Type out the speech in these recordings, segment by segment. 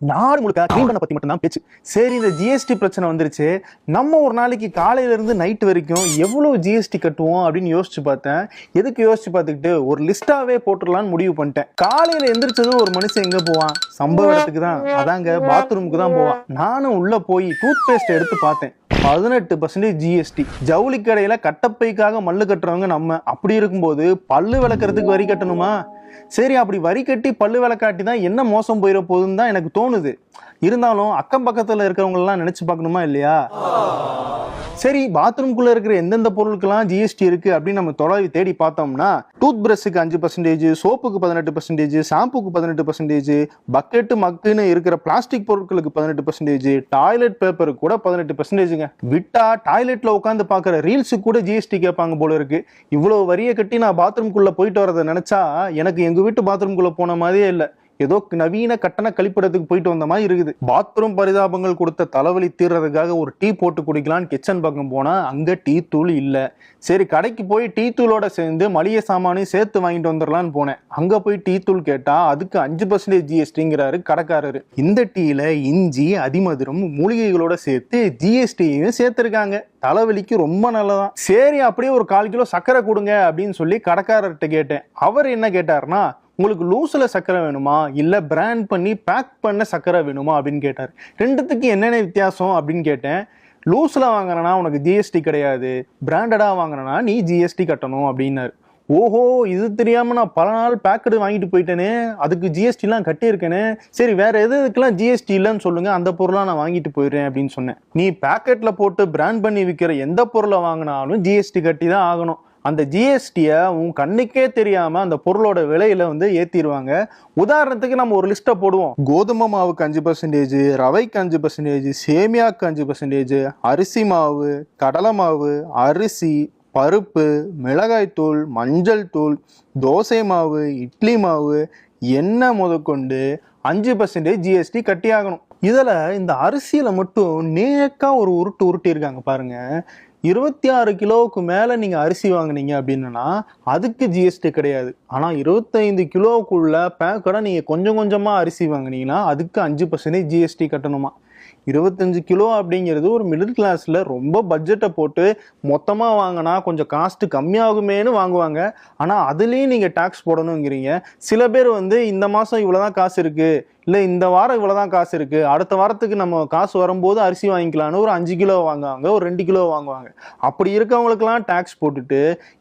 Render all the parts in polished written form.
நாடு முழுக்க கிளீன் பண்ண பத்தி மட்டும் தான் பேச்சு. சரி, இந்த ஜிஎஸ்டி பிரச்சனை வந்துருச்சு. நம்ம ஒரு நாளைக்கு காலையில இருந்து நைட் வரைக்கும் எவ்வளவு ஜிஎஸ்டி கட்டுவோம் அப்படின்னு யோசிச்சு பார்த்தேன். எதுக்கு யோசிச்சு பார்த்துக்கிட்டு ஒரு லிஸ்டாவே போட்டுடலான்னு முடிவு பண்ணிட்டேன். காலையில எந்திரிச்சதும் ஒரு மனுஷன் எங்க போவான்? சம்பவ இடத்துக்கு தான், அதாங்க பாத்ரூமுக்கு தான் போவான். நானும் உள்ள போய் டூத் பேஸ்ட் எடுத்து பார்த்தேன். 18% ஜிஎஸ்டி. ஜவுளி கடையில கட்டப்பைக்காக மல்லு கட்டுறவங்க நம்ம. அப்படி இருக்கும்போது பல்லு விளக்குறதுக்கு வரி கட்டணுமா? சரி, அப்படி வரி கட்டி பல்லு விளக்காட்டி தான் என்ன மோசம் போயிட போகுதுன்னு தான் எனக்கு தோணுது. இருந்தாலும் அக்கம் பக்கத்துல இருக்கிறவங்க எல்லாம் நினைச்சு பார்க்கணுமா இல்லையா? சரி, பாத்ரூம்குள்ள இருக்கிற எந்தெந்த பொருளுக்கெல்லாம் ஜிஎஸ்டி இருக்கு அப்படின்னு நம்ம தொலைவி தேடி பார்த்தோம்னா, டூத் பிரஷுக்கு 5%, சோப்புக்கு 18%, ஷாம்புக்கு 18%, பக்கெட்டு மக்குன்னு இருக்கிற பிளாஸ்டிக் பொருட்களுக்கு 18%, டாய்லெட் பேப்பருக்கு கூட 18%ங்க. விட்டா டாய்லெட்ல உட்காந்து பாக்குற ரீல்ஸுக்கு கூட ஜிஎஸ்டி கேட்பாங்க போல இருக்கு. இவ்வளவு வரியை கட்டி நான் பாத்ரூம்குள்ள போயிட்டு வரதை நினைச்சா எனக்கு எங்க வீட்டு பாத்ரூம்குள்ள போன மாதிரியே இல்லை. ஏதோ நவீன கட்டண கழிப்பிடத்துக்கு போயிட்டு வந்த மாதிரி இருக்குது. பாத்ரூம் பரிதாபங்கள் கொடுத்த தலைவலி தீர்றதுக்காக ஒரு டீ போட்டு குடிக்கலான்னு கிச்சன் பக்கம் போனா அங்க டீ தூள் இல்ல. சரி, கடைக்கு போய் டீ தூளோட சேர்ந்து மளிகை சாமானையும் சேர்த்து வாங்கிட்டு வந்துடலான்னு போனேன். அங்க போய் டீ தூள் கேட்டா அதுக்கு 5% ஜிஎஸ்டிங்கிறாரு கடைக்காரரு. இந்த டீல இஞ்சி, அதிமதுரம், மூலிகைகளோட சேர்த்து ஜிஎஸ்டியையும் சேர்த்திருக்காங்க. தலைவலிக்கு ரொம்ப நல்லதான். சரி, அப்படியே ஒரு 1/4 கிலோ சர்க்கரை கொடுங்க அப்படின்னு சொல்லி கடைக்காரர்கிட்ட கேட்டேன். அவர் என்ன கேட்டாருன்னா, உங்களுக்கு லூஸ்ல சக்கரை வேணுமா இல்ல பிராண்ட் பண்ணி பேக் பண்ண சக்கரை வேணுமா அப்படின்னு கேட்டார். ரெண்டுத்துக்கு என்னென்ன வித்தியாசம் அப்படின்னு கேட்டேன். லூஸ்ல வாங்கினா உனக்கு ஜிஎஸ்டி கிடையாது, பிராண்டடா வாங்கினா நீ ஜிஎஸ்டி கட்டணும் அப்படின்னாரு. ஓஹோ, இது தெரியாம நான் பல நாள் பேக்கெட் வாங்கிட்டு போயிட்டேனே, அதுக்கு ஜிஎஸ்டி எல்லாம் கட்டியிருக்கேனே. சரி, வேற எதுக்கெல்லாம் ஜிஎஸ்டி இல்லைன்னு சொல்லுங்க, அந்த பொருளா நான் வாங்கிட்டு போயிடுறேன் அப்படின்னு சொன்னேன். நீ பேக்கெட்ல போட்டு பிராண்ட் பண்ணி விற்கிற எந்த பொருளை வாங்கினாலும் ஜிஎஸ்டி கட்டி தான் ஆகணும். அந்த ஜிஎஸ்டியை உன் கண்ணுக்கே தெரியாம அந்த பொருளோட விலையில ஏத்திடுவாங்க. உதாரணத்துக்கு நம்ம ஒரு லிஸ்ட்டை போடுவோம். கோதுமை மாவுக்கு 5%, ரவைக்கு 5%, சேமியாவுக்கு 5%, அரிசி மாவு, கடலை மாவு, அரிசி, பருப்பு, மிளகாய்த்தூள், மஞ்சள் தூள், தோசை மாவு, இட்லி மாவு, எண்ணெய் முதற்கொண்டு 5% ஜிஎஸ்டி கட்டியாகணும். இதுல இந்த அரிசியில மட்டும் நேக்கா ஒரு உருட்டி இருக்காங்க பாருங்க. 26 கிலோவுக்கு மேல நீங்க அரிசி வாங்கினீங்க அப்படின்னா அதுக்கு ஜிஎஸ்டி கிடையாது. ஆனா 25 கிலோவுக்குள்ள பேக்கடா நீங்க கொஞ்சம் கொஞ்சமா அரிசி வாங்கினீங்கன்னா அதுக்கு 5% ஜிஎஸ்டி கட்டணுமா. 25 கிலோ அப்படிங்கிறது ஒரு மிடில் கிளாஸ்ல ரொம்ப பட்ஜெட்டை போட்டு மொத்தமா வாங்கினா கொஞ்சம் காஸ்ட் கம்மியாகுமேனு வாங்குவாங்க. ஆனா அதுலயும் நீங்க டாக்ஸ் போடணுங்கிறீங்க. சில பேர் இந்த மாசம் இவ்வளவுதான் காசு இருக்கு, இல்லை இந்த வாரம் இவ்வளோதான் காசு இருக்கு, அடுத்த வாரத்துக்கு நம்ம காசு வரும்போது அரிசி வாங்கிக்கலான்னு ஒரு 5 கிலோ வாங்குவாங்க, ஒரு 2 கிலோ வாங்குவாங்க. அப்படி இருக்கவங்களுக்குலாம் டாக்ஸ் போட்டுட்டு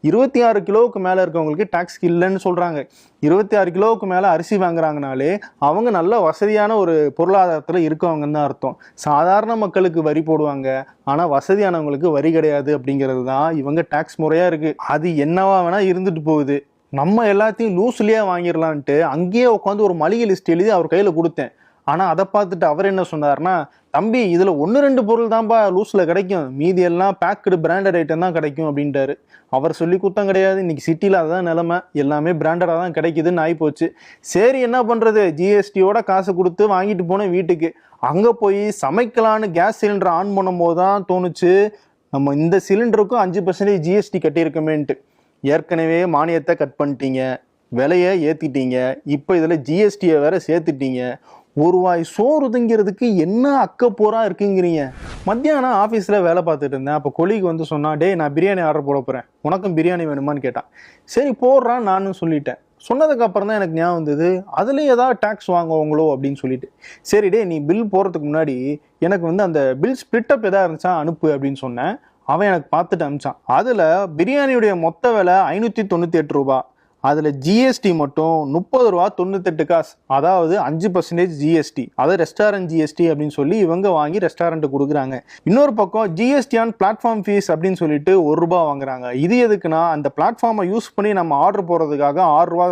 26 கிலோவுக்கு மேலே இருக்கவங்களுக்கு டாக்ஸ் இல்லைன்னு சொல்கிறாங்க. 26 கிலோவுக்கு மேலே அரிசி வாங்குறாங்கனாலே அவங்க நல்ல வசதியான ஒரு பொருளாதாரத்தில் இருக்கவங்கன்னு தான் அர்த்தம். சாதாரண மக்களுக்கு வரி போடுவாங்க, ஆனால் வசதியானவங்களுக்கு வரி கிடையாது. அப்படிங்கிறது தான் இவங்க டாக்ஸ் முறையாக இருக்குது. அது என்னவா வேணால் இருந்துட்டு போகுது. நம்ம எல்லாத்தையும் லூஸ்லயே வாங்கிடலான்ட்டு அங்கேயே உட்காந்து ஒரு மளிகை லிஸ்ட் எழுதி அவர் கையில கொடுத்தேன். ஆனா அதை பார்த்துட்டு அவர் என்ன சொன்னார்னா, தம்பி இதுல 1-2 பொருள் தான்ப்பா லூஸ்ல கிடைக்கும், மீதி எல்லாம் பேக்கடு பிராண்டட் ஐட்டம் தான் கிடைக்கும் அப்படின்ட்டாரு. அவர் சொல்லி குத்தம் கிடையாது. இன்னைக்கு சிட்டில அதான் நிலைமை, எல்லாமே பிராண்டடா தான் கிடைக்குதுன்னு ஆயிப்போச்சு. சரி, என்ன பண்றது, ஜிஎஸ்டியோட காசு கொடுத்து வாங்கிட்டு போனேன் வீட்டுக்கு. அங்க போய் சமைக்கலான்னு கேஸ் சிலிண்டர் ஆன் பண்ணும் போது தான் தோணுச்சு, நம்ம இந்த சிலிண்டருக்கும் 5% ஜிஎஸ்டி கட்டியிருக்கமேன்ட்டு. ஏற்கனவே மானியத்தை கட் பண்ணிட்டீங்க, விலையை ஏற்றிட்டீங்க, இப்போ இதில் ஜிஎஸ்டியை வேற சேர்த்துட்டீங்க. ஒரு வாய் சோறுதுங்கிறதுக்கு என்ன அக்கப்போரா இருக்குங்கிறீங்க. மத்தியானம் ஆஃபீஸில் வேலை பார்த்துட்டு இருந்தேன். அப்போ கொலிக்கு சொன்னா, டே நான் பிரியாணி ஆர்டர் போட போகிறேன், உனக்கும் பிரியாணி வேணுமான்னு கேட்டான். சரி போடுறான் நானும் சொல்லிட்டேன். சொன்னதுக்கு அப்புறம் தான் எனக்கு ஞாபகம் வந்தது, அதுலேயும் ஏதாவது டேக்ஸ் வாங்குவாங்களோ அப்படின்னு சொல்லிட்டு. சரி டே, நீ பில் போடுறதுக்கு முன்னாடி எனக்கு அந்த பில் ஸ்பிளிட்டப் எதாவது இருந்துச்சா அனுப்பு அப்படின்னு சொன்னேன். அவன் எனக்கு பார்த்துட்டு அனுப்பிச்சான். அதில் பிரியாணியுடைய மொத்த விலை 598 ரூபா, அதில் ஜிஎஸ்டி மட்டும் 30 ரூபா 98 காசு, அதாவது 5% ஜிஎஸ்டி. அதை ரெஸ்டாரண்ட் ஜிஎஸ்டி அப்படின்னு சொல்லி இவங்க வாங்கி ரெஸ்டாரண்ட்டு கொடுக்குறாங்க. இன்னொரு பக்கம் ஜிஎஸ்டி ஆன் பிளாட்ஃபார்ம் ஃபீஸ் அப்படின்னு சொல்லிட்டு 1 ரூபா வாங்குறாங்க. இது எதுக்குன்னா, அந்த பிளாட்ஃபார்மை யூஸ் பண்ணி நம்ம ஆர்டர் போடுறதுக்காக 6 ரூபா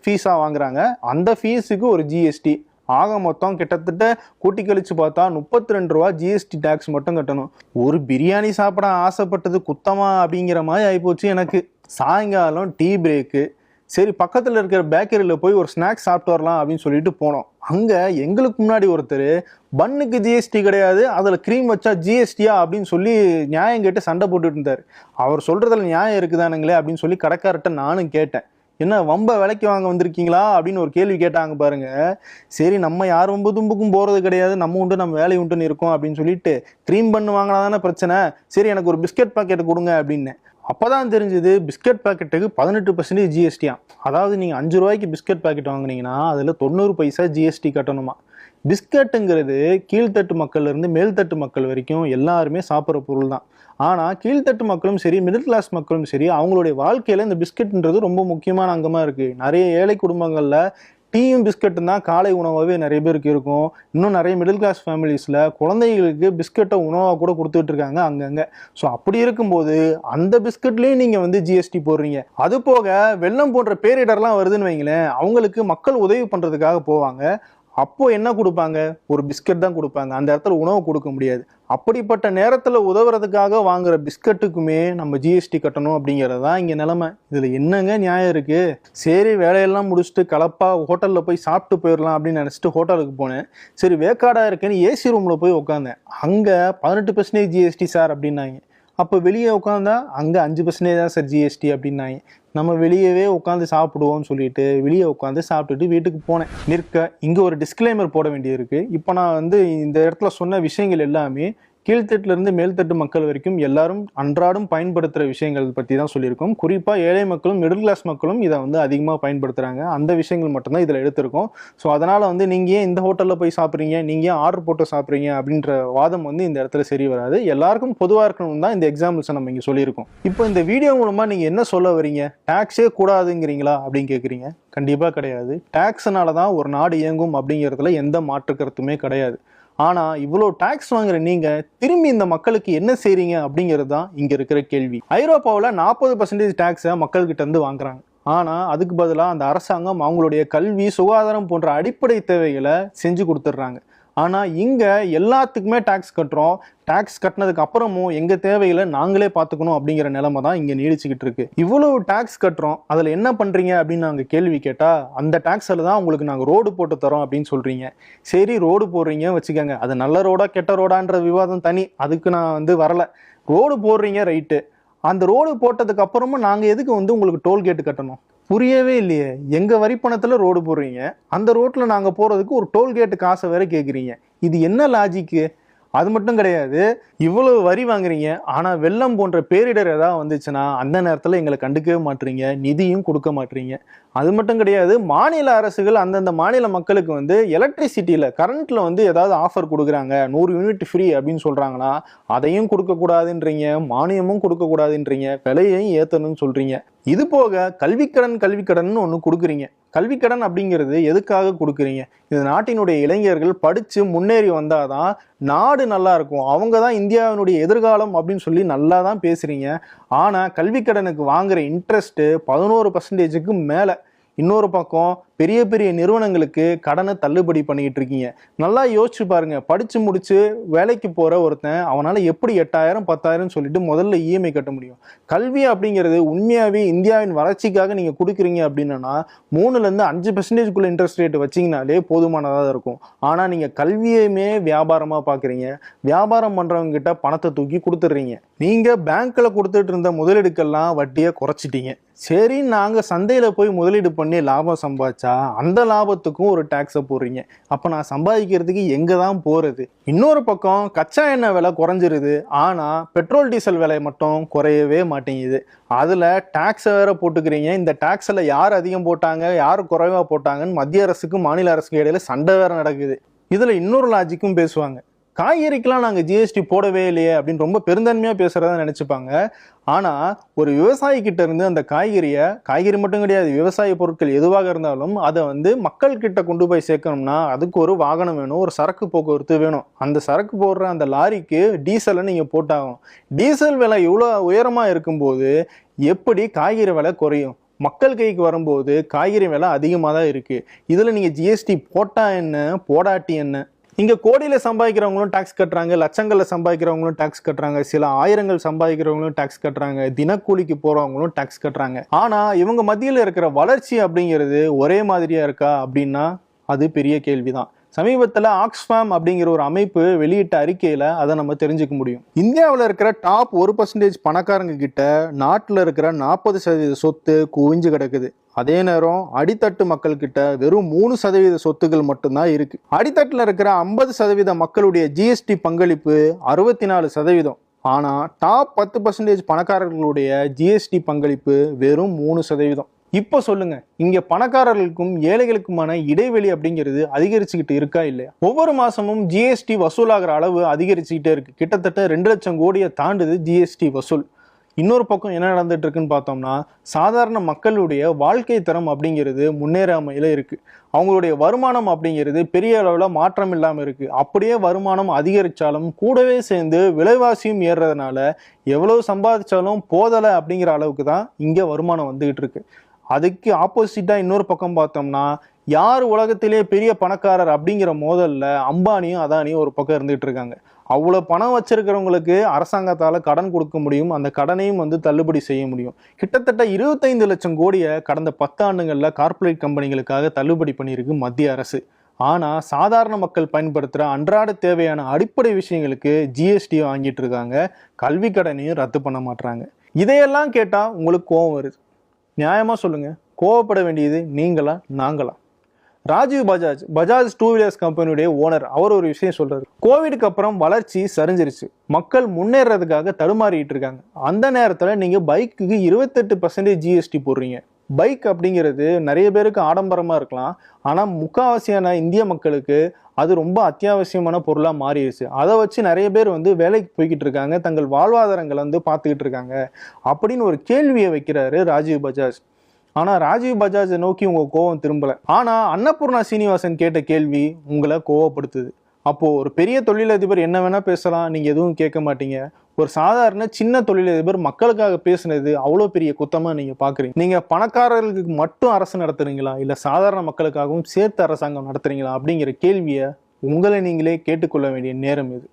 ஃபீஸாக வாங்குறாங்க. அந்த ஃபீஸுக்கு ஒரு ஜிஎஸ்டி. ஆக மொத்தம் கிட்டத்தட்ட கூட்டி கழிச்சு பார்த்தா 32 ரூபா ஜிஎஸ்டி டாக்ஸ் மட்டும் கட்டணும். ஒரு பிரியாணி சாப்பிட ஆசைப்பட்டது குத்தமா அப்படிங்கிற மாதிரி ஆயிப்போச்சு எனக்கு. சாயங்காலம் டீ பிரேக்கு. சரி, பக்கத்தில் இருக்கிற பேக்கரியில் போய் ஒரு ஸ்நாக்ஸ் சாப்பிட்டு வரலாம் அப்படின்னு சொல்லிட்டு போனோம். அங்கே எங்களுக்கு முன்னாடி ஒருத்தர் பன்னுக்கு ஜிஎஸ்டி கிடையாது, அதில் க்ரீம் வச்சா ஜிஎஸ்டியா அப்படின்னு சொல்லி நியாயம் கேட்டு சண்டை போட்டுட்டு இருந்தார். அவர் சொல்றதுல நியாயம் இருக்குதானுங்களே அப்படின்னு சொல்லி கடைக்காரர்கிட்ட நானும் கேட்டேன். என்ன வம்ப விலைக்கு வாங்க வந்திருக்கீங்களா அப்படின்னு ஒரு கேள்வி கேட்டாங்க பாருங்க. சரி, நம்ம யார் வம்பு தும்புக்கும் போறது கிடையாது, நம்ம உண்டு நம்ம வேலை உண்டுன்னு இருக்கோம் அப்படின்னு சொல்லிட்டு க்ரீம் பண்ணு வாங்கினா தானே பிரச்சனை, சரி எனக்கு ஒரு பிஸ்கட் பாக்கெட் கொடுங்க அப்படின்னு. அப்போதான் தெரிஞ்சது பிஸ்கட் பாக்கெட்டுக்கு 18% ஜிஎஸ்டியா. அதாவது நீங்கள் 5 ரூபாய்க்கு பிஸ்கட் பாக்கெட் வாங்கினீங்கன்னா அதில் 90 பைசா ஜிஎஸ்டி கட்டணுமா. பிஸ்கட்டுங்கிறது கீழ்த்தட்டு மக்கள்ல இருந்து மேல்தட்டு மக்கள் வரைக்கும் எல்லாருமே சாப்பிட்ற பொருள் தான். ஆனால் கீழ்த்தட்டு மக்களும் சரி, மிடில் கிளாஸ் மக்களும் சரி, அவங்களுடைய வாழ்க்கையில் இந்த பிஸ்கட்ன்றது ரொம்ப முக்கியமான அங்கமாக இருக்குது. நிறைய ஏழை குடும்பங்களில் டீயும் பிஸ்கட்டும் தான் காலை உணவாகவே நிறைய பேருக்கு இருக்கும். இன்னும் நிறைய மிடில் கிளாஸ் ஃபேமிலிஸில் குழந்தைகளுக்கு பிஸ்கட்டை உணவாக கூட கொடுத்துட்டு இருக்காங்க அங்கங்கே. ஸோ அப்படி இருக்கும்போது அந்த பிஸ்கட்லேயும் நீங்கள் வந்து ஜிஎஸ்டி போடுறீங்க. அது போக வெள்ளம் போன்ற பேரிடர்லாம் வருதுன்னு வைங்களேன், அவங்களுக்கு மக்கள் உதவி பண்ணுறதுக்காக போவாங்க. அப்போ என்ன கொடுப்பாங்க? ஒரு பிஸ்கட் தான் கொடுப்பாங்க. அந்த இடத்துல உணவு கொடுக்க முடியாது. அப்படிப்பட்ட நேரத்தில் உதவுறதுக்காக வாங்குற பிஸ்கட்டுக்குமே நம்ம ஜிஎஸ்டி கட்டணும் அப்படிங்கிறது தான் இங்கே நிலைமை. இதில் என்னங்க நியாயம் இருக்குது? சரி, வேலையெல்லாம் முடிச்சுட்டு கலப்பாக ஹோட்டலில் போய் சாப்பிட்டு போயிடலாம் அப்படின்னு நினச்சிட்டு ஹோட்டலுக்கு போனேன். சரி, வேக்காடாக இருக்கேன்னு ஏசி ரூமில் போய் உட்காந்தேன். அங்கே 18% ஜிஎஸ்டி சார் அப்படின்னாங்க. அப்போ வெளியே உட்காந்தா அங்கே 5% தான் சார் ஜிஎஸ்டி அப்படின்னாங்க. நம்ம வெளியவே உட்காந்து சாப்பிடுவோம்னு சொல்லிட்டு வெளியே உட்காந்து சாப்பிட்டுட்டு வீட்டுக்கு போனேன். இங்கே ஒரு டிஸ்க்ளைமர் போட வேண்டியிருக்கு. இப்போ நான் வந்து இந்த இடத்துல சொன்ன விஷயங்கள் எல்லாமே கீழ்த்தட்டிலிருந்து மேல்தட்டு மக்கள் வரைக்கும் எல்லாரும் அன்றாடம் பயன்படுத்துகிற விஷயங்கள் பற்றி தான் சொல்லியிருக்கோம். குறிப்பாக ஏழை மக்களும் மிடில் கிளாஸ் மக்களும் இதை வந்து அதிகமாக பயன்படுத்துகிறாங்க. அந்த விஷயங்கள் மட்டும்தான் இதில் எடுத்திருக்கோம். ஸோ அதனால் வந்து நீங்கள் ஏன் இந்த ஹோட்டலில் போய் சாப்பிட்றீங்க, நீங்கள் ஏன் ஆர்டர் போட்டு சாப்பிட்றீங்க அப்படின்ற வாதம் வந்து இந்த இடத்துல சரி வராது. எல்லாருக்கும் பொதுவாக இருக்கணும் தான் இந்த எக்ஸாம்பிள்ஸை நம்ம இங்கே சொல்லியிருக்கோம். இப்போ இந்த வீடியோ மூலமாக நீங்கள் என்ன சொல்ல வரீங்க? டேக்ஸே கூடாதுங்கிறீங்களா அப்படின்னு கேட்குறீங்க. கண்டிப்பாக கிடையாது. டேக்ஸ்னால தான் ஒரு நாடு இயங்கும் அப்படிங்கிறதுல எந்த மாற்று கருத்துமே கிடையாது. ஆனால் இவ்வளோ டாக்ஸ் வாங்குற நீங்கள் திரும்பி இந்த மக்களுக்கு என்ன செய்கிறீங்க அப்படிங்கிறது தான் இங்கே இருக்கிற கேள்வி. ஐரோப்பாவில் 40% டேக்ஸை மக்கள்கிட்ட இருந்து வாங்குறாங்க. ஆனால் அதுக்கு பதிலாக அந்த அரசாங்கம் அவங்களுடைய கல்வி, சுகாதாரம் போன்ற அடிப்படை தேவைகளை செஞ்சு கொடுத்துட்றாங்க. ஆனால் இங்கே எல்லாத்துக்குமே டேக்ஸ் கட்டுறோம். டேக்ஸ் கட்டினதுக்கு அப்புறமும் எங்கள் தேவைகளை நாங்களே பார்த்துக்கணும் அப்படிங்கிற நிலைமை தான் இங்கே நீடிச்சுக்கிட்டு இருக்கு. இவ்வளவு டேக்ஸ் கட்டுறோம், அதில் என்ன பண்ணுறீங்க அப்படின்னு நாங்கள் கேள்வி கேட்டால், அந்த டேக்ஸில் தான் உங்களுக்கு நாங்கள் ரோடு போட்டு தரோம் அப்படின்னு சொல்கிறீங்க. சரி, ரோடு போடுறீங்க வச்சுக்கோங்க, அது நல்ல ரோடா கெட்ட ரோடான்ற விவாதம் தனி, அதுக்கு நான் வந்து வரலை. ரோடு போடுறீங்க ரைட்டு, அந்த ரோடு போட்டதுக்கு அப்புறமும் நாங்கள் எதுக்கு வந்து உங்களுக்கு டோல்கேட்டு கட்டணும்? புரியவே இல்லையே. எங்கள் வரி பணத்தில் ரோடு போடுறீங்க, அந்த ரோட்டில் நாங்கள் போகிறதுக்கு ஒரு டோல்கேட்டு காசை வேற கேட்குறீங்க. இது என்ன லாஜிக்கு? அது மட்டும் கிடையாது, இவ்வளவு வரி வாங்குறீங்க, ஆனால் வெள்ளம் போன்ற பேரிடர் ஏதாவது வந்துச்சுன்னா அந்த நேரத்தில் எங்களை கண்டுக்கவே மாட்டுறீங்க, நிதியும் கொடுக்க மாட்டுறீங்க. அது மட்டும் கிடையாது, மாநில அரசுகள் அந்தந்த மாநில மக்களுக்கு வந்து எலக்ட்ரிசிட்டியில் கரண்ட்டில் வந்து ஏதாவது ஆஃபர் கொடுக்குறாங்க, 100 யூனிட் ஃப்ரீ அப்படின்னு சொல்கிறாங்களா, அதையும் கொடுக்கக்கூடாதுன்றீங்க, மானியமும் கொடுக்கக்கூடாதுன்றீங்க, விலையையும் ஏற்றணும்னு சொல்கிறீங்க. இது போக கல்விக்கடன் ஒன்று கொடுக்குறீங்க. கல்விக்கடன் அப்படிங்கிறது எதுக்காக கொடுக்குறீங்க? இது நாட்டினுடைய இளைஞர்கள் படித்து முன்னேறி வந்தாதான் நாடு நல்லா இருக்கும், அவங்க தான் இந்தியாவினுடைய எதிர்காலம் அப்படின்னு சொல்லி நல்லா தான் பேசுகிறீங்க. ஆனால் கல்விக்கடனுக்கு வாங்குற இன்ட்ரெஸ்ட்டு 11%க்கு மேலே. இன்னொரு பக்கம் பெரிய பெரிய நிறுவனங்களுக்கு கடனை தள்ளுபடி பண்ணிக்கிட்டு இருக்கீங்க. நல்லா யோசிச்சு பாருங்க, படிச்சு முடிச்சு வேலைக்கு போற ஒருத்தன் அவனால எப்படி 8,000 10,000 சொல்லிட்டு முதல்ல இஎம்ஐ கட்ட முடியும்? கல்வி அப்படிங்கிறது உண்மையாவே இந்தியாவின் வளர்ச்சிக்காக நீங்க கொடுக்குறீங்க அப்படின்னா 3லேருந்து 5%க்குள்ள இன்ட்ரெஸ்ட் ரேட் வச்சிங்கனாலே போதுமானதாக இருக்கும். ஆனா நீங்க கல்வியுமே வியாபாரமா பாக்குறீங்க. வியாபாரம் பண்றவங்க கிட்ட பணத்தை தூக்கி கொடுத்துடுறீங்க. நீங்க பேங்க்ல கொடுத்துட்டு இருந்த முதலீடுக்கெல்லாம் வட்டியை குறைச்சிட்டீங்க. சரி, நாங்க சந்தையில போய் முதலீடு பண்ணி லாபம் சம்பாதிச்சா அந்த லாபத்துக்கும் ஒரு டாக்ஸை போடுறீங்க. அப்ப நான் சம்பாதிக்கிறதுக்கு எங்க தான் போறது? இன்னொரு பக்கம் கச்சா எண்ணெய் விலை குறைஞ்சிருது, ஆனா பெட்ரோல் டீசல் விலை மட்டும் குறையவே மாட்டேங்குது. அதுல டாக்ஸை வேற போட்டுக்கிறீங்க. இந்த டாக்ஸ்ல யார் அதிகம் போட்டாங்க, யார் குறைவா போட்டாங்கன்னு மத்திய அரசுக்கும் மாநில அரசுக்கும் இடையில சண்டை வேற நடக்குது. இதுல இன்னொரு லாஜிக்கும் பேசுவாங்க, காய்கறிக்கெல்லாம் நாங்கள் ஜிஎஸ்டி போடவே இல்லையே அப்படின்னு ரொம்ப பெருந்தன்மையாக பேசுகிறதா நினச்சிப்பாங்க. ஆனால் ஒரு விவசாயிக்கிட்ட இருந்து அந்த காய்கறி மட்டும் கிடையாது, விவசாய பொருட்கள் எதுவாக இருந்தாலும் அதை வந்து மக்கள்கிட்ட கொண்டு போய் சேர்க்கணும்னா அதுக்கு ஒரு வாகனம் வேணும், ஒரு சரக்கு போக்குவரத்து வேணும். அந்த சரக்கு போடுற அந்த லாரிக்கு டீசலை நீங்கள் போட்டாகணும். டீசல் விலை இவ்வளோ உயரமாக இருக்கும்போது எப்படி காய்கறி விலை குறையும்? மக்கள் கைக்கு வரும்போது காய்கறி விலை அதிகமாக தான் இருக்குது. இதில் நீங்கள் ஜிஎஸ்டி போட்டால் என்ன, போடாட்டி என்ன? இங்கே கோடியில் சம்பாதிக்கிறவங்களும் டாக்ஸ் கட்டுறாங்க, லட்சங்களில் சம்பாதிக்கிறவங்களும் டாக்ஸ் கட்டுறாங்க, சில ஆயிரங்கள் சம்பாதிக்கிறவங்களும் டாக்ஸ் கட்டுறாங்க, தினக்கூலிக்கு போகிறவங்களும் டாக்ஸ் கட்டுறாங்க. ஆனால் இவங்க மத்தியில் இருக்கிற வளர்ச்சி அப்படிங்கிறது ஒரே மாதிரியாக இருக்கா அப்படின்னா அது பெரிய கேள்விதான். சமீபத்தில் ஆக்ஸ்ஃபாம் அப்படிங்கிற ஒரு அமைப்பு வெளியிட்ட அறிக்கையில் அதை நம்ம தெரிஞ்சுக்க முடியும். இந்தியாவில் இருக்கிற டாப் 1% பணக்காரங்க கிட்ட நாட்டில் இருக்கிற 40% சொத்து குவிஞ்சு கிடக்குது. அதே நேரம் அடித்தட்டு மக்கள் கிட்ட வெறும் 3% சொத்துகள் மட்டும்தான் இருக்கு. அடித்தட்டில் இருக்கிற 50% மக்களுடைய ஜிஎஸ்டி பங்களிப்பு 64%. ஆனா டாப் 10% பணக்காரர்களுடைய ஜிஎஸ்டி பங்களிப்பு வெறும் 3%. இப்போ சொல்லுங்க, இங்க பணக்காரர்களுக்கும் ஏழைகளுக்குமான இடைவெளி அப்படிங்கிறது அதிகரிச்சுக்கிட்டு இருக்கா இல்லையா? ஒவ்வொரு மாசமும் ஜிஎஸ்டி வசூலாகிற அளவு அதிகரிச்சுக்கிட்டே இருக்கு. கிட்டத்தட்ட 2 லட்சம் கோடியை தாண்டுது ஜிஎஸ்டி வசூல். இன்னொரு பக்கம் என்ன நடந்துட்டு இருக்குன்னு பார்த்தோம்னா, சாதாரண மக்களுடைய வாழ்க்கை தரம் அப்படிங்கிறது முன்னேறாமையில இருக்கு. அவங்களுடைய வருமானம் அப்படிங்கிறது பெரிய அளவில் மாற்றம் இல்லாமல் இருக்கு. அப்படியே வருமானம் அதிகரிச்சாலும் கூடவே சேர்ந்து விலைவாசியும் ஏறுறதுனால எவ்வளவு சம்பாதிச்சாலும் போதலை அப்படிங்கிற அளவுக்கு தான் இங்க வருமானம் வந்துகிட்டு இருக்கு. அதுக்கு ஆப்போசிட்டா இன்னொரு பக்கம் பார்த்தோம்னா, யார் உலகத்திலேயே பெரிய பணக்காரர் அப்படிங்கிற மோதல்ல அம்பானியும் அதானியும் ஒரு பக்கம் இருந்துகிட்டு இருக்காங்க. அவ்வளவு பணம் வச்சிருக்கிறவங்களுக்கு அரசாங்கத்தால கடன் கொடுக்க முடியும், அந்த கடனையும் தள்ளுபடி செய்ய முடியும். கிட்டத்தட்ட 25 லட்சம் கோடியை கடந்த 10 ஆண்டுகள்ல கார்ப்பரேட் கம்பெனிகளுக்காக தள்ளுபடி பண்ணியிருக்கு மத்திய அரசு. ஆனா சாதாரண மக்கள் பயன்படுத்துற அன்றாட தேவையான அடிப்படை விஷயங்களுக்கு ஜிஎஸ்டி வாங்கிட்டு இருக்காங்க, கல்வி கடனையும் ரத்து பண்ண மாட்டாங்க. இதையெல்லாம் கேட்டா உங்களுக்கு கோபம் வருது. நியாயமா சொல்லுங்க, கோவப்பட வேண்டியது நீங்களா நாங்களா? ராஜீவ் பஜாஜ் 2 வீலர்ஸ் கம்பெனியுடைய ஓனர், அவர் ஒரு விஷயம் சொல்றாரு. கோவிடுக்கு அப்புறம் வளர்ச்சி சரிஞ்சிருச்சு, மக்கள் முன்னேறதுக்காக தடுமாறிட்டு இருக்காங்க. அந்த நேரத்துல நீங்க பைக்குக்கு 28% ஜிஎஸ்டி போடுறீங்க. பைக் அப்படிங்கிறது நிறைய பேருக்கு ஆடம்பரமா இருக்கலாம், ஆனா முக்காவாசியான இந்திய மக்களுக்கு அது ரொம்ப அத்தியாவசியமான பொருளா மாறிடுச்சு. அதை வச்சு நிறைய பேர் வேலைக்கு போய்கிட்டு இருக்காங்க, தங்கள் வாழ்வாதாரங்களை பார்த்துக்கிட்டு இருக்காங்க அப்படின்னு ஒரு கேள்வியை வைக்கிறாரு ராஜீவ் பஜாஜ். ஆனா ராஜீவ் பஜாஜை நோக்கி உங்க கோவம் திரும்பல. ஆனா அன்னபூர்ணா சீனிவாசன் கேட்ட கேள்வி உங்களை கோவப்படுத்துது. அப்போ ஒரு பெரிய தொழிலதிபர் என்ன வேணா பேசலாம், நீங்க எதுவும் கேட்க மாட்டீங்க. ஒரு சாதாரண சின்ன தொழிலதிபர் மக்களுக்காக பேசுனது அவ்வளோ பெரிய குத்தமா நீங்க பாக்குறீங்க. நீங்க பணக்காரர்களுக்கு மட்டும் அரசு நடத்துறீங்களா, இல்ல சாதாரண மக்களுக்காகவும் சேர்த்து அரசாங்கம் நடத்துறீங்களா அப்படிங்கிற கேள்வியை உங்களை நீங்களே கேட்டுக்கொள்ள வேண்டிய நேரம் இது.